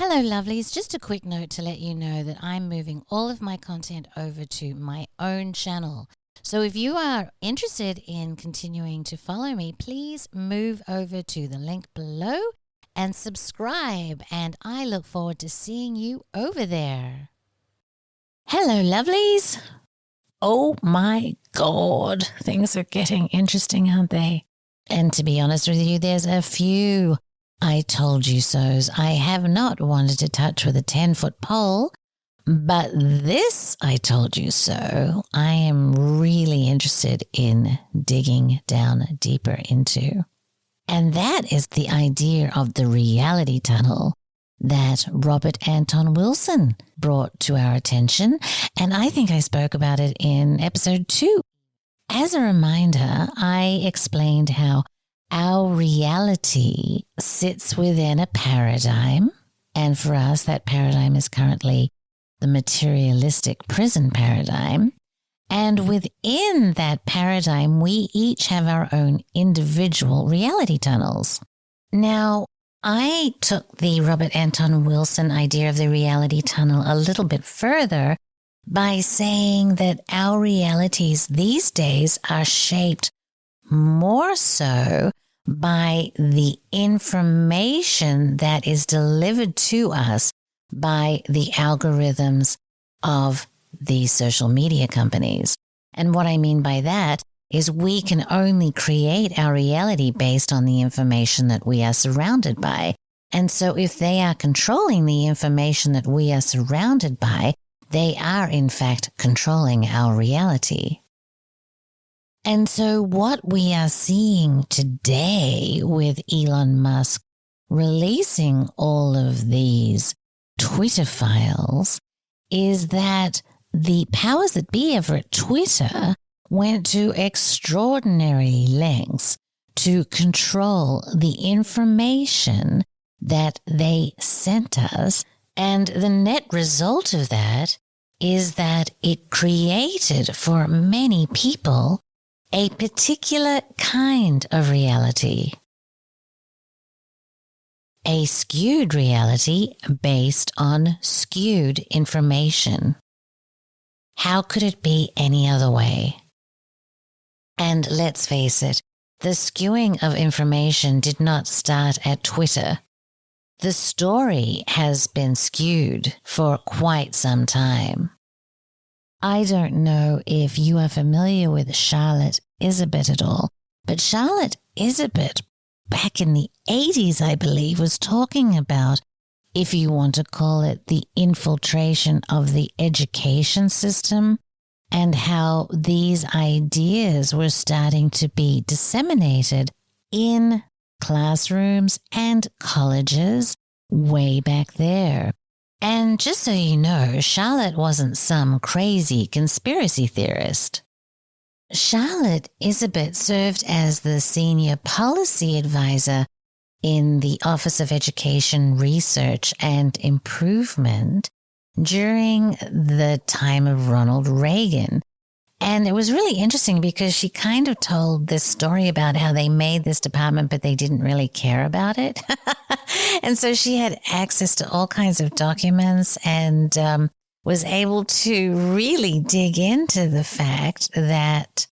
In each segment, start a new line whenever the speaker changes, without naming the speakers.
Hello, lovelies. Just a quick note to let you know that I'm moving all of my content over to my own channel. So if you are interested in continuing to follow me, please move over to the link below and subscribe. And I look forward to seeing you over there. Hello, lovelies. Oh my God, things are getting interesting, aren't they? And to be honest with you, there's a few I told you so's I have not wanted to touch with a 10-foot pole, but this I told you so I am really interested in digging down deeper into. And that is the idea of the reality tunnel that Robert Anton Wilson brought to our attention, and I think I spoke about it in episode 2. As a reminder, I explained how our reality sits within a paradigm, and for us, that paradigm is currently the materialistic prison paradigm. And within that paradigm, we each have our own individual reality tunnels. Now, I took the Robert Anton Wilson idea of the reality tunnel a little bit further by saying that our realities these days are shaped more so by the information that is delivered to us by the algorithms of these social media companies. And what I mean by that is we can only create our reality based on the information that we are surrounded by. And so if they are controlling the information that we are surrounded by, they are in fact controlling our reality. And so what we are seeing today with Elon Musk releasing all of these Twitter files is that the powers that be over at Twitter went to extraordinary lengths to control the information that they sent us. And the net result of that is that it created for many people a particular kind of reality. A skewed reality based on skewed information. How could it be any other way? And let's face it, the skewing of information did not start at Twitter. The story has been skewed for quite some time. I don't know if you are familiar with Charlotte Iserbyt at all, but Charlotte Iserbyt, back in the 80s, I believe, was talking about, if you want to call it, the infiltration of the education system and how these ideas were starting to be disseminated in classrooms and colleges way back there. And just so you know, Charlotte wasn't some crazy conspiracy theorist. Charlotte Iserbyt served as the senior policy advisor in the Office of Education Research and Improvement during the time of Ronald Reagan. And it was really interesting because she kind of told this story about how they made this department, but they didn't really care about it. And so she had access to all kinds of documents and was able to really dig into the fact that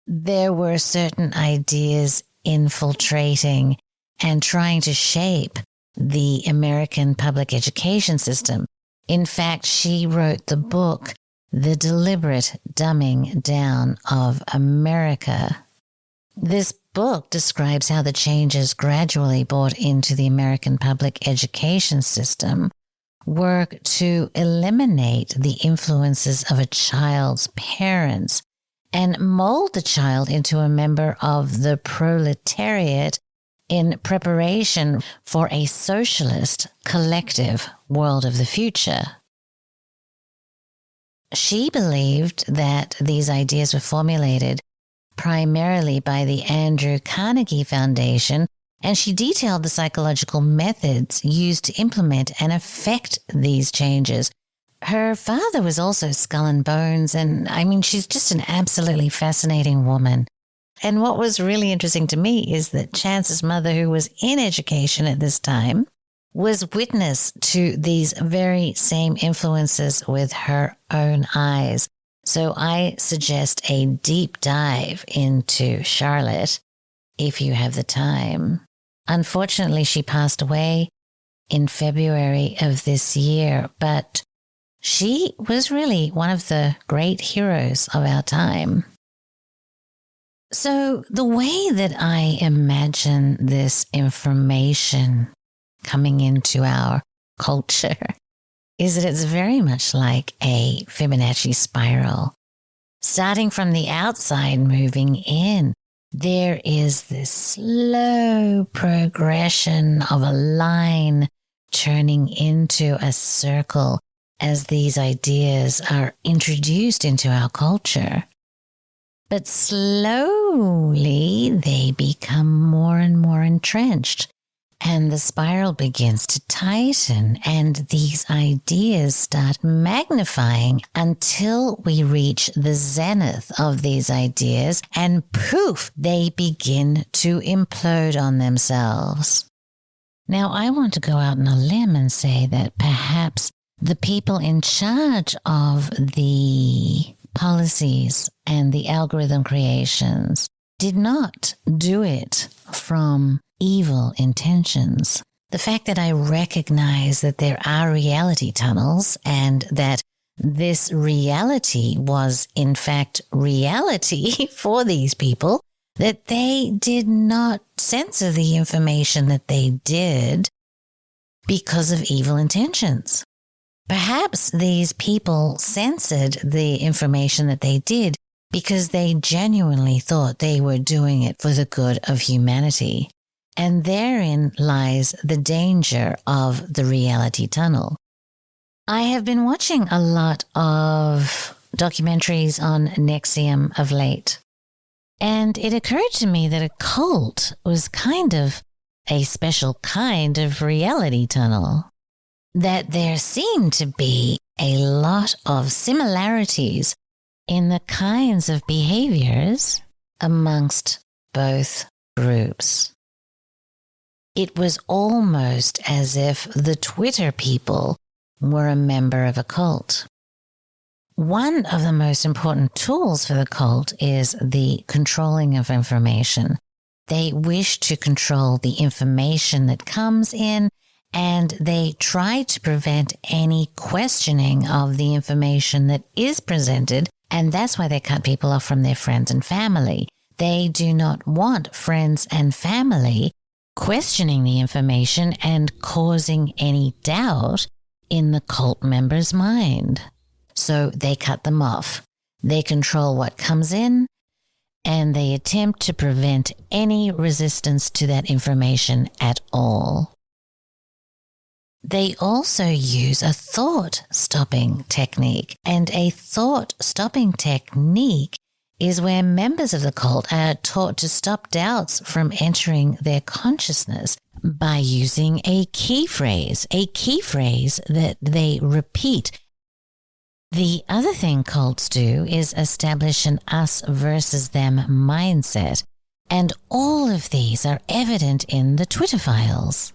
there were certain ideas infiltrating and trying to shape the American public education system. In fact, she wrote the book, The Deliberate Dumbing Down of America. This book describes how the changes gradually brought into the American public education system work to eliminate the influences of a child's parents and mold the child into a member of the proletariat in preparation for a socialist collective world of the future. She believed that these ideas were formulated primarily by the Andrew Carnegie Foundation, and she detailed the psychological methods used to implement and affect these changes. Her father was also Skull and Bones, and she's just an absolutely fascinating woman. And what was really interesting to me is that Chance's mother, who was in education at this time, was witness to these very same influences with her own eyes. So I suggest a deep dive into Charlotte if you have the time. Unfortunately, she passed away in February of this year, but she was really one of the great heroes of our time. So the way that I imagine this information coming into our culture is that it's very much like a Fibonacci spiral. Starting from the outside, moving in, there is this slow progression of a line turning into a circle as these ideas are introduced into our culture. But slowly they become more and more entrenched, and the spiral begins to tighten, and these ideas start magnifying until we reach the zenith of these ideas, and poof, they begin to implode on themselves. Now, I want to go out on a limb and say that perhaps the people in charge of the policies and the algorithm creations did not do it from evil intentions. The fact that I recognize that there are reality tunnels and that this reality was in fact reality for these people, that they did not censor the information that they did because of evil intentions. Perhaps these people censored the information that they did because they genuinely thought they were doing it for the good of humanity. And therein lies the danger of the reality tunnel. I have been watching a lot of documentaries on NXIVM of late, and it occurred to me that a cult was kind of a special kind of reality tunnel. That there seemed to be a lot of similarities in the kinds of behaviors amongst both groups. It was almost as if the Twitter people were a member of a cult. One of the most important tools for the cult is the controlling of information. They wish to control the information that comes in, and they try to prevent any questioning of the information that is presented, and that's why they cut people off from their friends and family. They do not want friends and family questioning the information and causing any doubt in the cult member's mind. So they cut them off. They control what comes in, and they attempt to prevent any resistance to that information at all. They also use a thought-stopping technique, and a thought-stopping technique is where members of the cult are taught to stop doubts from entering their consciousness by using a key phrase that they repeat. The other thing cults do is establish an us versus them mindset, and all of these are evident in the Twitter files.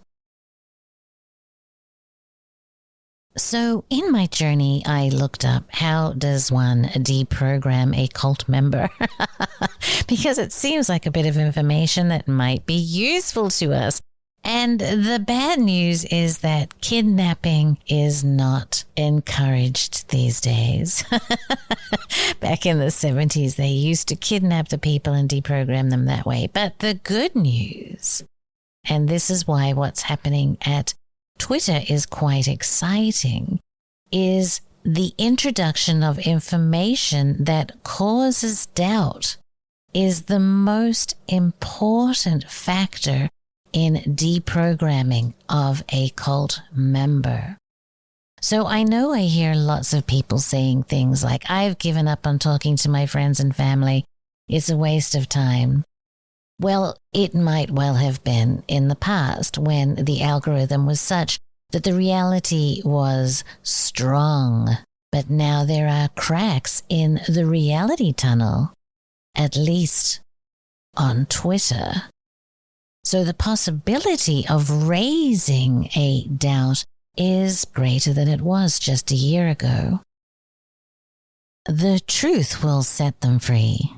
So in my journey, I looked up how does one deprogram a cult member? Because it seems like a bit of information that might be useful to us. And the bad news is that kidnapping is not encouraged these days. Back in the 70s, they used to kidnap the people and deprogram them that way. But the good news, and this is why what's happening at Twitter is quite exciting, is the introduction of information that causes doubt is the most important factor in deprogramming of a cult member. So I know I hear lots of people saying things like, I've given up on talking to my friends and family. It's a waste of time. Well, it might well have been in the past when the algorithm was such that the reality was strong. But now there are cracks in the reality tunnel, at least on Twitter. So the possibility of raising a doubt is greater than it was just a year ago. The truth will set them free.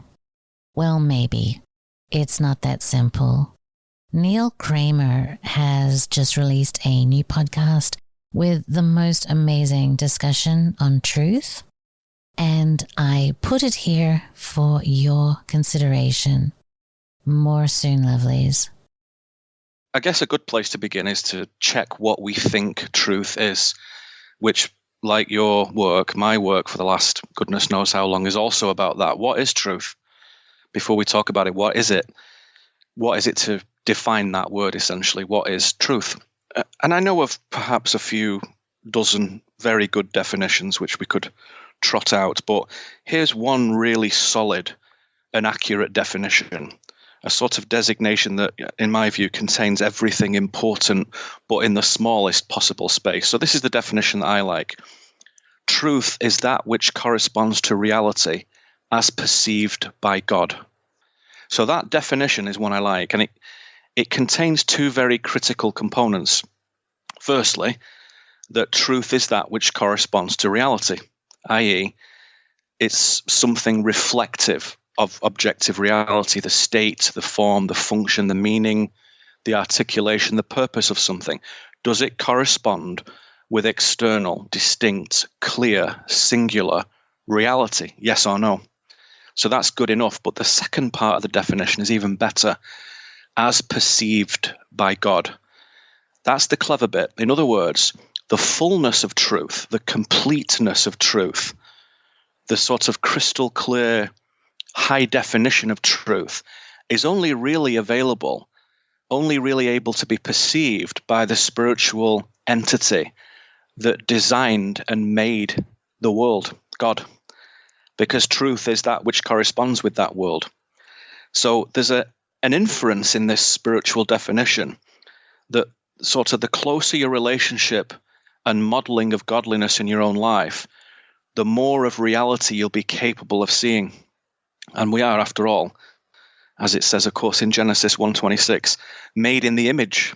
Well, maybe. It's not that simple. Neil Kramer has just released a new podcast with the most amazing discussion on truth, and I put it here for your consideration. More soon, lovelies.
I guess a good place to begin is to check what we think truth is, which, like your work, my work for the last goodness knows how long, is also about that. What is truth? Before we talk about it, what is it? What is it to define that word, essentially? What is truth? And I know of perhaps a few dozen very good definitions which we could trot out, but here's one really solid and accurate definition, a sort of designation that, in my view, contains everything important, but in the smallest possible space. So this is the definition that I like. Truth is that which corresponds to reality as perceived by God. So that definition is one I like, and it contains two very critical components. Firstly, that truth is that which corresponds to reality, i.e., it's something reflective of objective reality, the state, the form, the function, the meaning, the articulation, the purpose of something. Does it correspond with external, distinct, clear, singular reality? Yes or no? So that's good enough. But the second part of the definition is even better. As perceived by God. That's the clever bit. In other words, the fullness of truth, the completeness of truth, the sort of crystal clear, high definition of truth is only really available, only really able to be perceived by the spiritual entity that designed and made the world, God, because truth is that which corresponds with that world. So there's an inference in this spiritual definition that sort of the closer your relationship and modeling of godliness in your own life, the more of reality you'll be capable of seeing. And we are, after all, as it says, of course, in Genesis 1:26, made in the image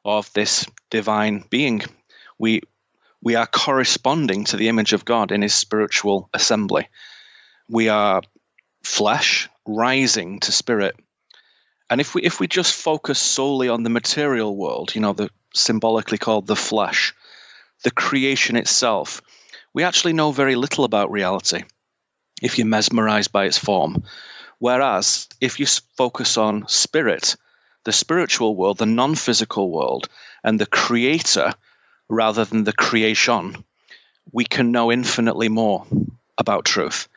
of this divine being. We are corresponding to the image of God in his spiritual assembly. We are flesh rising to spirit. And if we just focus solely on the material world, the symbolically called the flesh, the creation itself, we actually know very little about reality if you're mesmerized by its form. Whereas if you focus on spirit, the spiritual world, the non-physical world, and the creator rather than the creation, we can know infinitely more about truth.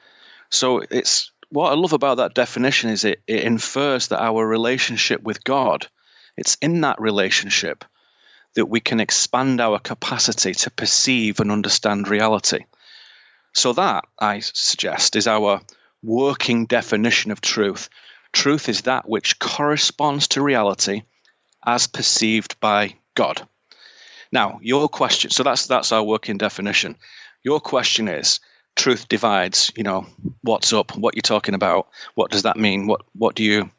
So it's what I love about that definition is it infers that our relationship with God, it's in that relationship that we can expand our capacity to perceive and understand reality. So that, I suggest, is our working definition of truth. Truth is that which corresponds to reality as perceived by God. Now, your question, so that's our working definition. Your question is, truth divides, what's up, what you're talking about, what does that mean? What do you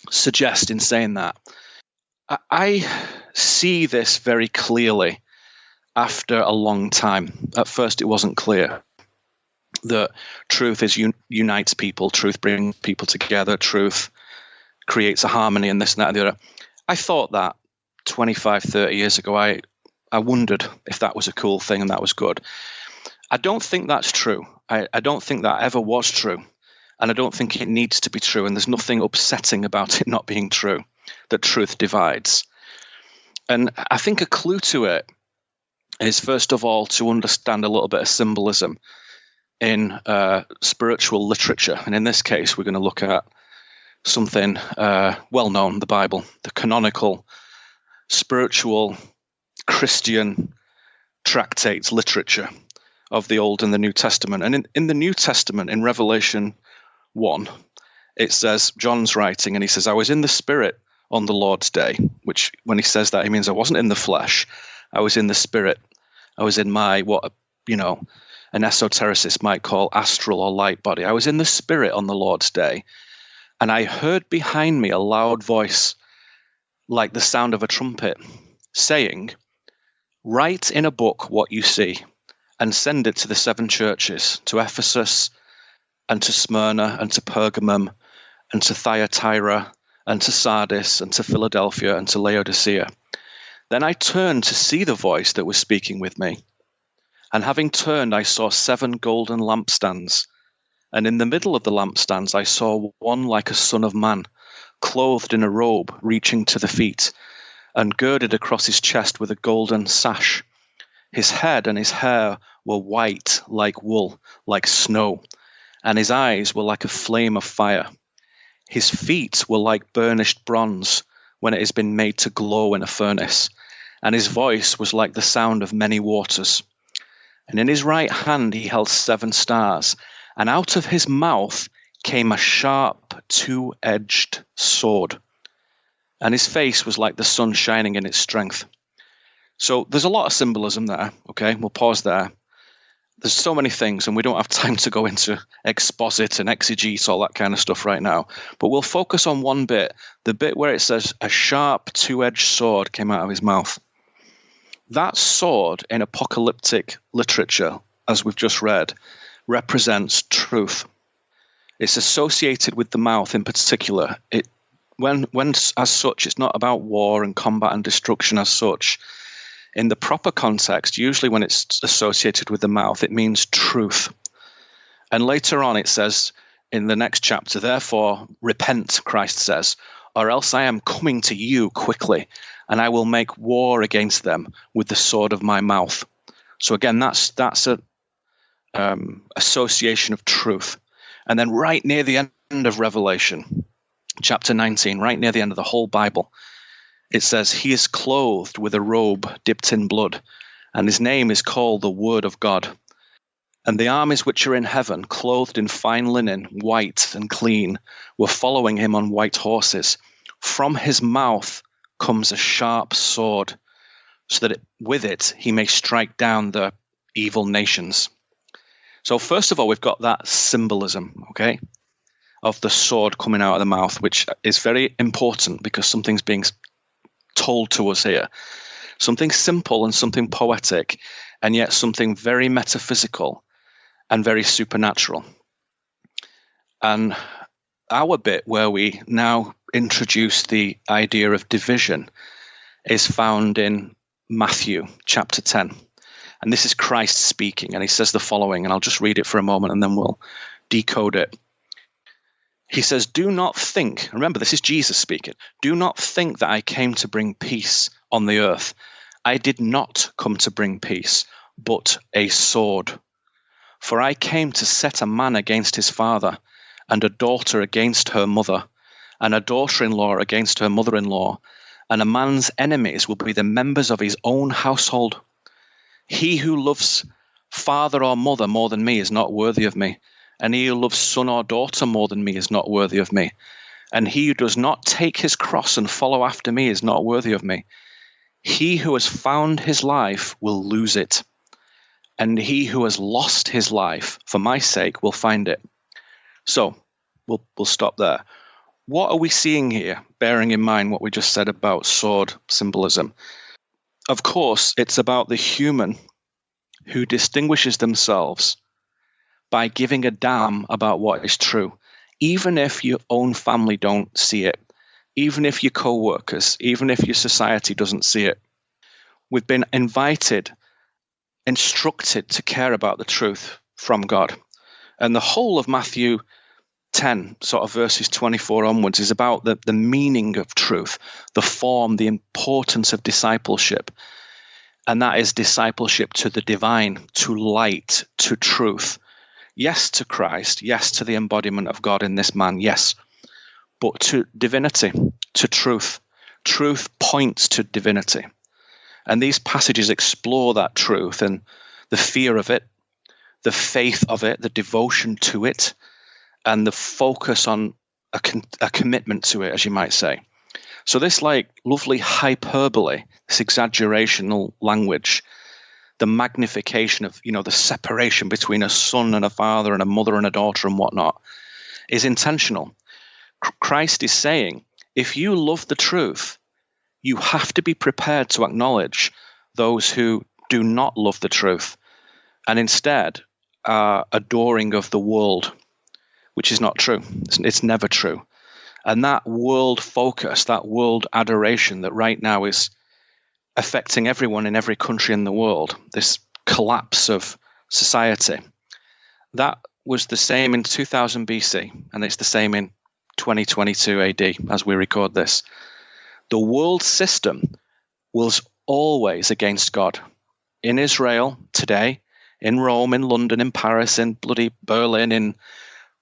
suggest in saying that? I see this very clearly after a long time. At first, it wasn't clear that truth unites people, truth brings people together, truth creates a harmony and this and that and the other. I thought that 25, 30 years ago. I wondered if that was a cool thing and that was good. I don't think that's true. I don't think that ever was true. And I don't think it needs to be true. And there's nothing upsetting about it not being true, that truth divides. And I think a clue to it is, first of all, to understand a little bit of symbolism in spiritual literature. And in this case, we're going to look at something well-known, the Bible, the canonical, spiritual, Christian tractates, literature of the Old and the New Testament. And in the New Testament, in Revelation 1, it says, John's writing, and he says, I was in the Spirit on the Lord's day, which when he says that, he means I wasn't in the flesh. I was in the Spirit. I was in my, an esotericist might call astral or light body. I was in the Spirit on the Lord's day, and I heard behind me a loud voice like the sound of a trumpet, saying, "Write in a book what you see, and send it to the 7 churches, to Ephesus, and to Smyrna, and to Pergamum, and to Thyatira, and to Sardis, and to Philadelphia, and to Laodicea." Then I turned to see the voice that was speaking with me. And having turned, I saw 7 golden lampstands. And in the middle of the lampstands, I saw one like a son of man, clothed in a robe reaching to the feet, and girded across his chest with a golden sash. His head and his hair were white like wool, like snow, and his eyes were like a flame of fire. His feet were like burnished bronze when it has been made to glow in a furnace, and his voice was like the sound of many waters. And in his right hand he held 7 stars, and out of his mouth came a sharp 2-edged sword, and his face was like the sun shining in its strength. So there's a lot of symbolism there, okay? We'll pause there. There's so many things, and we don't have time to go into exposit and exegete, all that kind of stuff right now. But we'll focus on one bit, the bit where it says a sharp 2-edged sword came out of his mouth. That sword in apocalyptic literature, as we've just read, represents truth. It's associated with the mouth in particular. When as such, it's not about war and combat and destruction as such. In the proper context, usually when it's associated with the mouth, it means truth. And later on it says in the next chapter, "Therefore repent," Christ says, "or else I am coming to you quickly, and I will make war against them with the sword of my mouth." So again, that's a association of truth. And then right near the end of Revelation, chapter 19, right near the end of the whole Bible, it says, "He is clothed with a robe dipped in blood, and his name is called the Word of God. And the armies which are in heaven, clothed in fine linen, white and clean, were following him on white horses. From his mouth comes a sharp sword, so that with it he may strike down the evil nations." So first of all, we've got that symbolism, okay, of the sword coming out of the mouth, which is very important because something's being told to us here. Something simple and something poetic, and yet something very metaphysical and very supernatural. And our bit where we now introduce the idea of division is found in Matthew chapter 10. And this is Christ speaking, and he says the following, and I'll just read it for a moment and then we'll decode it. He says, "Do not think," remember this is Jesus speaking, "do not think that I came to bring peace on the earth. I did not come to bring peace, but a sword. For I came to set a man against his father, and a daughter against her mother, and a daughter-in-law against her mother-in-law, and a man's enemies will be the members of his own household. He who loves father or mother more than me is not worthy of me, and he who loves son or daughter more than me is not worthy of me. And he who does not take his cross and follow after me is not worthy of me. He who has found his life will lose it, and he who has lost his life for my sake will find it." So we'll stop there. What are we seeing here, bearing in mind what we just said about sword symbolism? Of course, it's about the human who distinguishes themselves by giving a damn about what is true, even if your own family don't see it, even if your co-workers, even if your society doesn't see it. We've been instructed to care about the truth from God. And the whole of Matthew 10, sort of verses 24 onwards, is about the meaning of truth, the form, the importance of discipleship. And that is discipleship to the divine, to light, to truth. Yes, to Christ. Yes, to the embodiment of God in this man. Yes. But to divinity, to truth. Truth points to divinity. And these passages explore that truth and the fear of it, the faith of it, the devotion to it, and the focus on a commitment to it, as you might say. So this lovely hyperbole, this exaggerational language, the magnification of, the separation between a son and a father and a mother and a daughter and whatnot, is intentional. Christ is saying, if you love the truth, you have to be prepared to acknowledge those who do not love the truth and instead are adoring of the world, which is not true. It's never true. And that world focus, that world adoration that right now is affecting everyone in every country in the world, this collapse of society, that was the same in 2000 BC, and it's the same in 2022 AD as we record this. The world system was always against God. In Israel today, in Rome, in London, in Paris, in bloody Berlin, in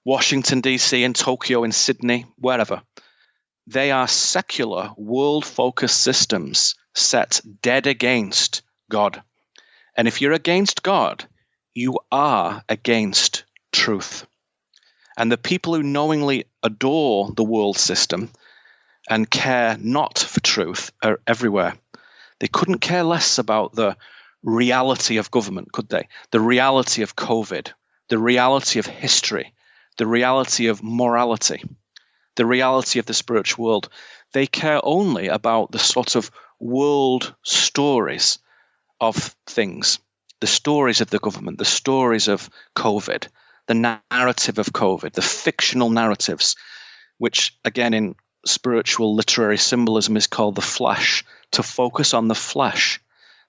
Washington, D.C., in Tokyo, in Sydney, wherever. They are secular, world-focused systems set dead against God. And if you're against God, you are against truth. And the people who knowingly adore the world system and care not for truth are everywhere. They couldn't care less about the reality of government, could they? The reality of COVID, the reality of history, the reality of morality, the reality of the spiritual world. They care only about the sort of world stories of things, the stories of the government, the stories of COVID, the narrative of COVID, the fictional narratives, which again in spiritual literary symbolism is called the flesh, to focus on the flesh,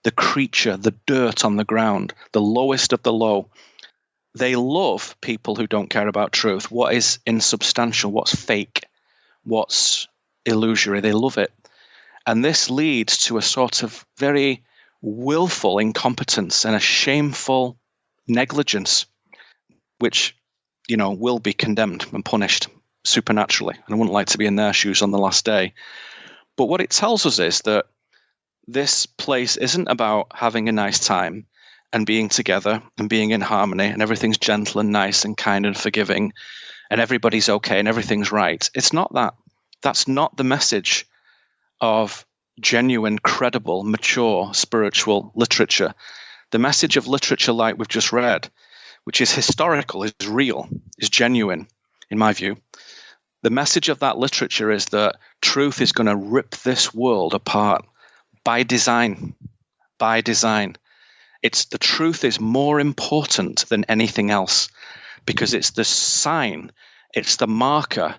the creature, the dirt on the ground, the lowest of the low. They love people who don't care about truth, what is insubstantial, what's fake, what's illusory. They love it. And this leads to a sort of very willful incompetence and a shameful negligence, which, will be condemned and punished supernaturally. And I wouldn't like to be in their shoes on the last day. But what it tells us is that this place isn't about having a nice time and being together and being in harmony and everything's gentle and nice and kind and forgiving and everybody's okay and everything's right. It's not that. That's not the message of genuine, credible, mature spiritual literature. The message of literature like we've just read, which is historical, is real, is genuine, in my view. The message of that literature is that truth is going to rip this world apart by design. By design. The truth is more important than anything else because it's the sign, it's the marker,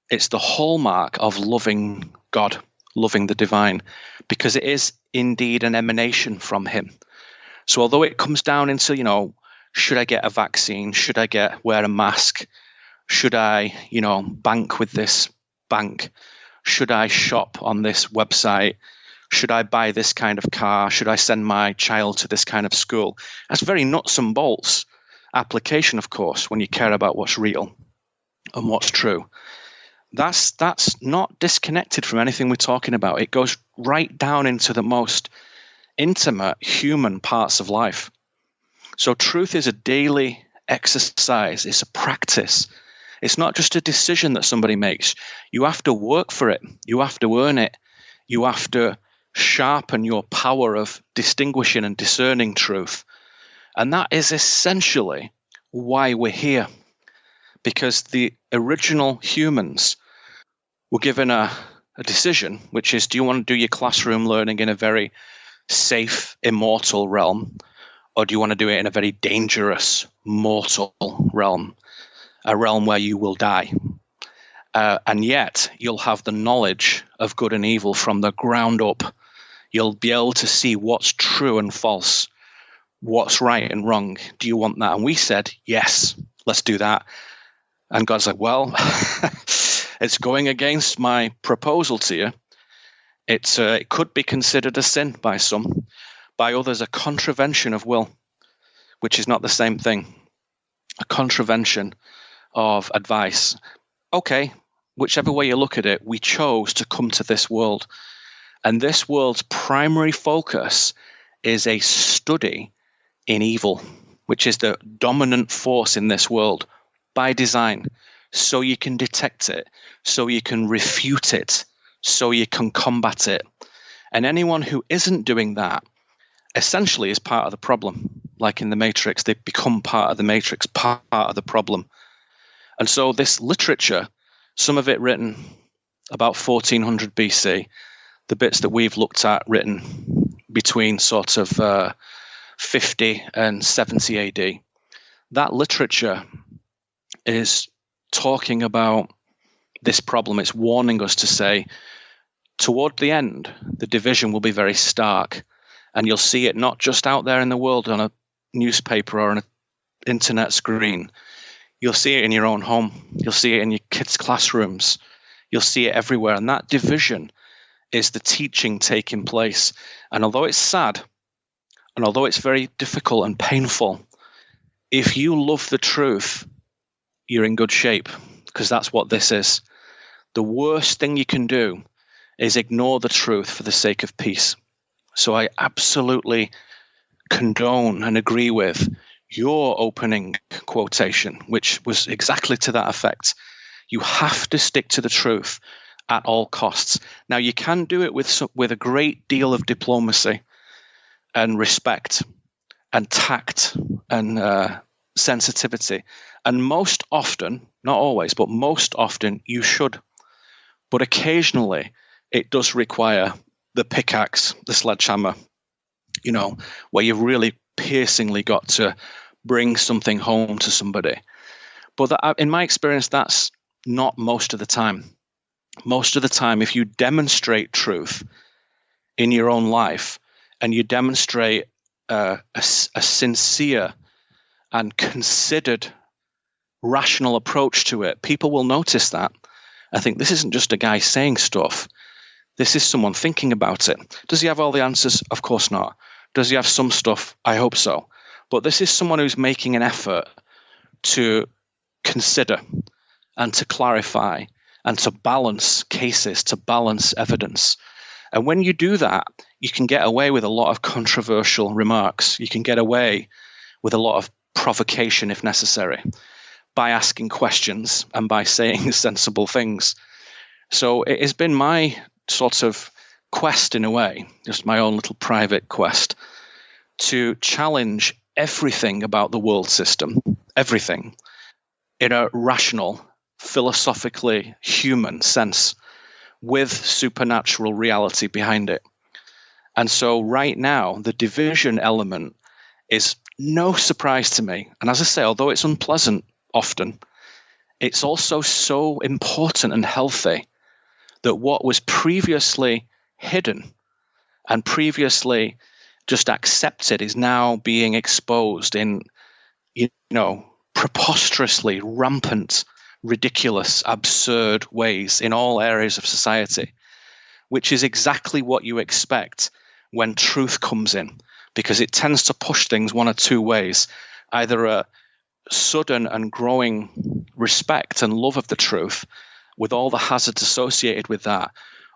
it's the hallmark of loving God, loving the divine, because it is indeed an emanation from him. So although it comes down into, should I get a vaccine? Should I wear a mask? Should I, bank with this bank? Should I shop on this website? Should I buy this kind of car? Should I send my child to this kind of school? That's very nuts and bolts application, of course, when you care about what's real and what's true. That's not disconnected from anything we're talking about. It goes right down into the most intimate human parts of life. So truth is a daily exercise. It's a practice. It's not just a decision that somebody makes. You have to work for it. You have to earn it. You have to sharpen your power of distinguishing and discerning truth. And that is essentially why we're here. Because the original humans were given a decision, which is, do you want to do your classroom learning in a very safe, immortal realm, or do you want to do it in a very dangerous, mortal realm, a realm where you will die? And yet you'll have the knowledge of good and evil from the ground up. You'll be able to see what's true and false, what's right and wrong. Do you want that? And we said, yes, let's do that. And God's like, well, it's going against my proposal to you. It could be considered a sin by some, by others a contravention of will, which is not the same thing. A contravention of advice. Okay, whichever way you look at it, we chose to come to this world. And this world's primary focus is a study in evil, which is the dominant force in this world by design, so you can detect it, so you can refute it, so you can combat it. And anyone who isn't doing that essentially is part of the problem. Like in the Matrix, they become part of the Matrix, part of the problem. And so this literature, some of it written about 1400 BC, the bits that we've looked at written between sort of 50 and 70 AD, that literature is talking about this problem. It's warning us to say, toward the end, the division will be very stark, and you'll see it not just out there in the world on a newspaper or on an internet screen. You'll see it in your own home. You'll see it in your kids' classrooms. You'll see it everywhere. And that division is the teaching taking place. And although it's sad, and although it's very difficult and painful, if you love the truth, you're in good shape, because that's what this is. The worst thing you can do is ignore the truth for the sake of peace. So I absolutely condone and agree with your opening quotation, which was exactly to that effect. You have to stick to the truth at all costs. Now, you can do it with a great deal of diplomacy and respect and tact and sensitivity. And most often, not always, but most often you should. But occasionally it does require the pickaxe, the sledgehammer, where you've really piercingly got to bring something home to somebody. But in my experience, that's not most of the time. Most of the time, if you demonstrate truth in your own life and you demonstrate a sincere and considered rational approach to it, people will notice that. I think this isn't just a guy saying stuff. This is someone thinking about it. Does he have all the answers? Of course not. Does he have some stuff? I hope so. But this is someone who's making an effort to consider and to clarify and to balance cases, to balance evidence. And when you do that, you can get away with a lot of controversial remarks. You can get away with a lot of provocation if necessary by asking questions and by saying sensible things. So it has been my sort of quest, in a way, just my own little private quest, to challenge everything about the world system, everything, in a rational, philosophically human sense, with supernatural reality behind it. And so right now, the division element is no surprise to me. And as I say, although it's unpleasant often, it's also so important and healthy that what was previously hidden and previously just accepted is now being exposed in, preposterously rampant, ridiculous, absurd ways in all areas of society, which is exactly what you expect when truth comes in, because it tends to push things one or two ways, either a sudden and growing respect and love of the truth with all the hazards associated with that,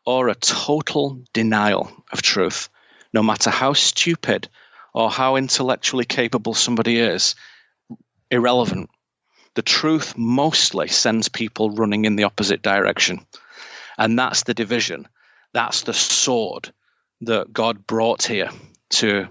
or a total denial of truth, no matter how stupid or how intellectually capable somebody is. Irrelevant. The truth mostly sends people running in the opposite direction. And that's the division. That's the sword that God brought here to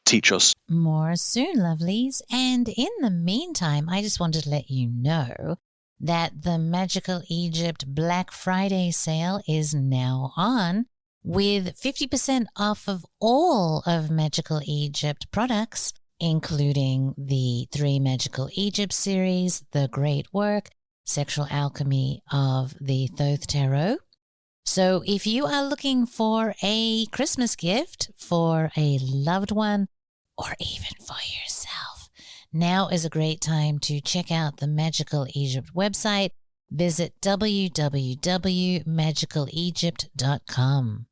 teach us.
More soon, lovelies. And in the meantime, I just wanted to let you know that the Magical Egypt Black Friday sale is now on, with 50% off of all of Magical Egypt products, including the 3 Magical Egypt series, The Great Work, Sexual Alchemy of the Thoth Tarot. So if you are looking for a Christmas gift for a loved one or even for yourself, now is a great time to check out the Magical Egypt website. Visit www.magicalegypt.com.